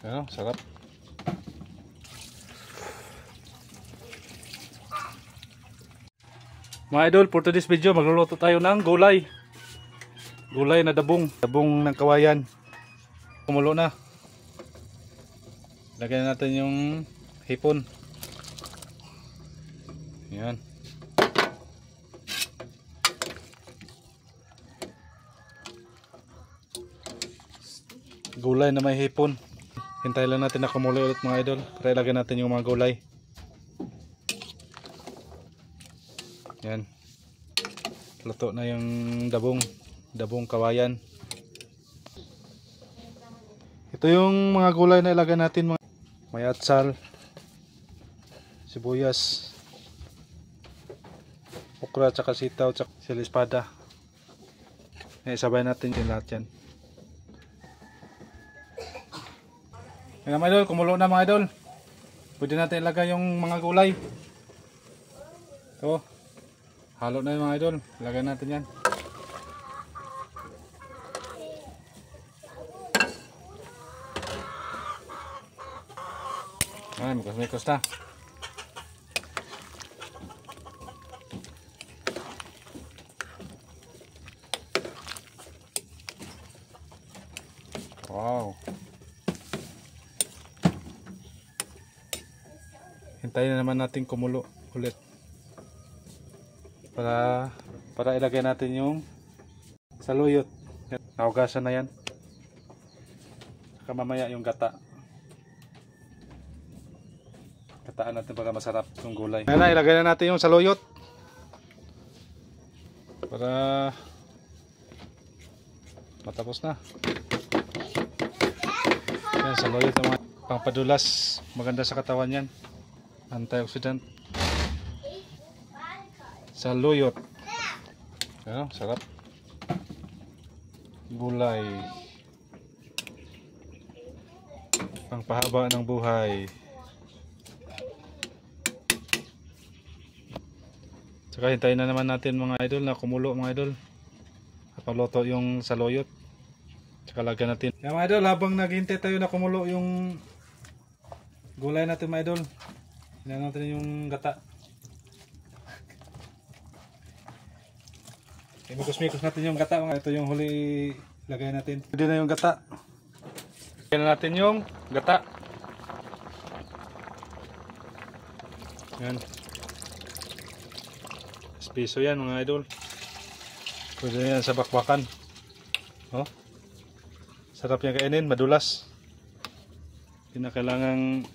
Ano, sarap. Mga idol, for today's video, magluluto tayo ng gulay. Gulay na dabong. Dabong ng kawayan. Kumulo na. Lagyan natin yung hipon. Yan. Gulay na may hipon. Hintayin lang natin na kumulo ulit mga idol. Para ilagay natin yung mga gulay. Yan. Luto na yung dabong kawayan. Ito yung mga gulay na ilagay natin. May atsal, sibuyas, okra, tsaka sitaw, tsaka silispada. Sabay natin yung lahat yan. Yan mga idol, kumulo na mga idol. Pwede natin ilagay yung mga gulay. Ito. Halo na yung mga idol. Ilagay natin yan. Ayan, mikos-mikos na. Wow. Hintayin na naman natin kumulo ulit. Para ilagay natin yung saluyot. Naugasan na yan. Saka mamaya yung gata. Gataan natin para masarap yung gulay. Ayan na, ilagay na natin yung saluyot. Para matapos na. Yan, saluyot naman. Pangpadulas. Maganda sa katawan yan. Antioxidant. Saluyot. Ano, sarap. Gulay. Pangpahaba ng buhay. Saka hintayin na naman natin mga idol na kumulo mga idol. Paluto yung saluyot. Saka lagyan natin. Yan mga idol, habang naghihintay tayo na kumulo yung gulay natin mga idol. Hintayin natin yung gata. Imikos-mikos natin yung gata mga. Ito yung huli lagay natin. Pwede na yung gata. Lagyan na natin yung gata. Yan. Piso yan mga idol. Pwede yan sa bakbakan. Oh. Sarap niya kainin, madulas. Hindi na kailangang